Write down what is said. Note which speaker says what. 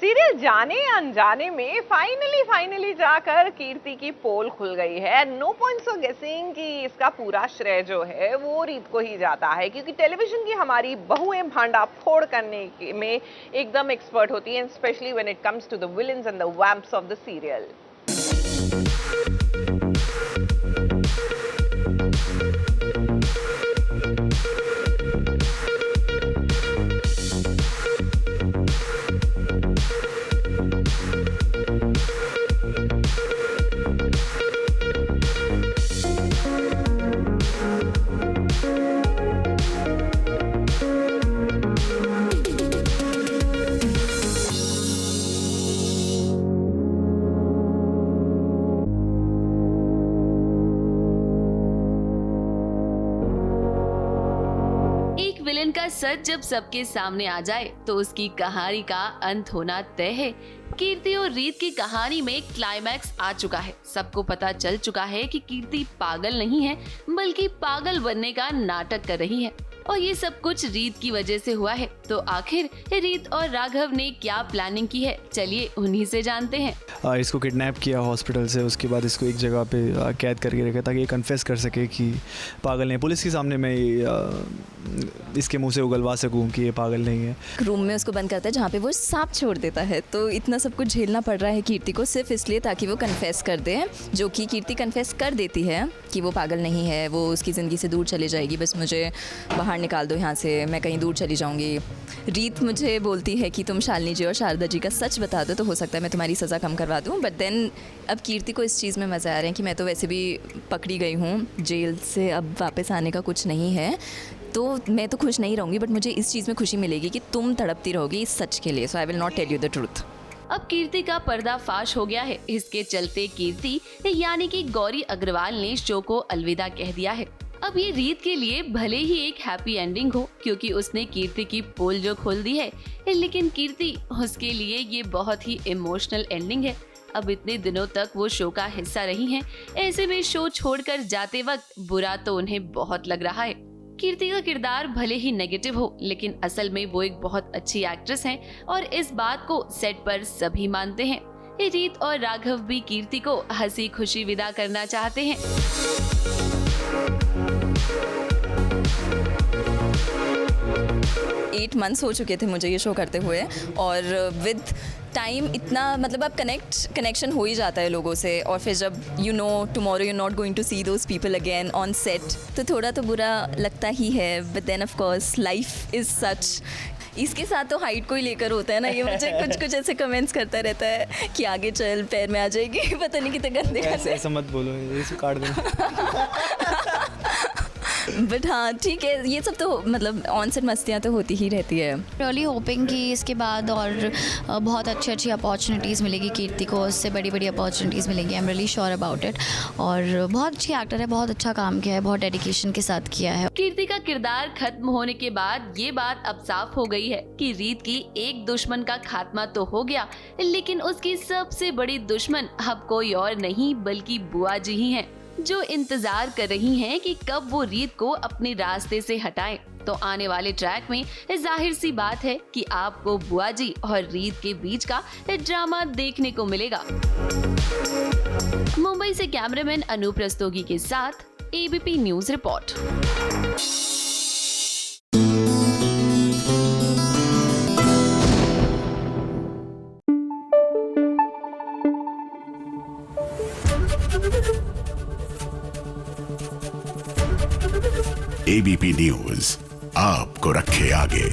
Speaker 1: Serial जाने अनजाने में फाइनली जाकर कीर्ति की पोल खुल गई है। नो पॉइंट्स फॉर गेसिंग कि इसका पूरा श्रेय जो है वो रीत को ही जाता है, क्योंकि टेलीविजन की हमारी बहुएं भांडा फोड़ करने में एकदम एक्सपर्ट होती हैं, specially when it comes to the villains and the vamps of the serial.
Speaker 2: Villain का सच जब सबके सामने आ जाए तो उसकी कहानी का अंत होना तय है। कीर्ति और रीत की कहानी में क्लाइमैक्स आ चुका है। सबको पता चल चुका है कि कीर्ति पागल नहीं है, बल्कि पागल बनने का नाटक कर रही है, और ये सब कुछ रीत की वजह से हुआ है। तो आखिर रीत और राघव ने क्या प्लानिंग की है, चलिए उन्हीं से जानते हैं।
Speaker 3: इसको किडनैप किया हॉस्पिटल से, उसके बाद इसको एक जगह पे कैद करके रखा ताकि ये कन्फेस कर सके कि पागल नहीं। पुलिस के सामने मैं इसके मुंह से उगलवा सकूं कि ये पागल नहीं है।
Speaker 4: रूम में उसको बंद करता है जहाँ पे वो सांप छोड़ देता है, तो इतना सब कुछ झेलना पड़ रहा है कीर्ति को सिर्फ इसलिए ताकि वो कन्फेस कर दे, जो कि कीर्ति कन्फेस कर देती है कि वो पागल नहीं है, वो उसकी ज़िंदगी से दूर चले जाएगी, बस मुझे बाहर निकाल दो यहाँ से, मैं कहीं दूर चली जाऊँगी। रीत मुझे बोलती है कि तुम शालिनी जी और शारदा जी का सच बता दो तो हो सकता है मैं तुम्हारी सज़ा कम करवा दूँ। बट देन अब कीर्ति को इस चीज़ में मज़ा आ रहा है कि मैं तो वैसे भी पकड़ी गई हूँ जेल से, अब वापस आने का कुछ नहीं है, तो मैं तो खुश नहीं रहूँगी, बट मुझे इस चीज़ में खुशी मिलेगी कि तुम तड़पती रहोगी इस सच के लिए। So I will not tell you the truth.
Speaker 2: अब कीर्ति का पर्दाफाश हो गया है। इसके चलते कीर्ति यानी कि गौरी अग्रवाल ने शो को अलविदा कह दिया है। अब ये रीत के लिए भले ही एक हैप्पी एंडिंग हो, क्योंकि उसने कीर्ति की पोल जो खोल दी है, लेकिन कीर्ति उसके लिए ये बहुत ही इमोशनल एंडिंग है। अब इतने दिनों तक वो शो का हिस्सा रही हैं, ऐसे में शो छोड़कर जाते वक्त बुरा तो उन्हें बहुत लग रहा है। कीर्ति का किरदार भले ही नेगेटिव हो, लेकिन असल में वो एक बहुत अच्छी एक्ट्रेस हैं, और इस बात को सेट पर सभी मानते हैं। रीत और राघव भी कीर्ति को हंसी खुशी विदा करना चाहते हैं।
Speaker 4: 8 months हो चुके थे मुझे ये शो करते हुए, और विद टाइम इतना मतलब अब कनेक्शन हो ही जाता है लोगों से, और फिर जब you know tomorrow you not going to see those people again on set, तो थोड़ा तो बुरा लगता ही है। But then of course life is such. इसके साथ तो हाइट को ही लेकर होता है ना, ये मुझे कुछ ऐसे कमेंट्स करता रहता है कि आगे चल पैर में आ जाएगी, पता नहीं कितने गंदे
Speaker 3: ऐसा मत बोलो, इसे काट देना।
Speaker 4: बट हाँ ठीक है, ये सब तो मतलब ऑन सेट मस्तियाँ तो होती ही रहती है।
Speaker 5: रियली होपिंग कि इसके बाद और बहुत अच्छी अपॉर्चुनिटीज़ मिलेगी कीर्ति को, उससे बड़ी अपॉर्चुनिटीज़ मिलेंगी। I am really sure about it. और बहुत अच्छी एक्टर है, बहुत अच्छा काम किया है, बहुत डेडिकेशन के साथ किया है।
Speaker 2: कीर्ति का किरदार खत्म होने के बाद ये बात अब साफ हो गई है कि रीत की एक दुश्मन का खात्मा तो हो गया, लेकिन उसकी सबसे बड़ी दुश्मन अब कोई और नहीं बल्कि बुआ जी ही हैं, जो इंतजार कर रही हैं कि कब वो रीत को अपने रास्ते से हटाएं। तो आने वाले ट्रैक में जाहिर सी बात है कि आपको बुआ जी और रीत के बीच का ड्रामा देखने को मिलेगा। मुंबई से कैमरामैन अनूप रस्तोगी के साथ ABP news report.
Speaker 6: ABP news आपको रखे आगे।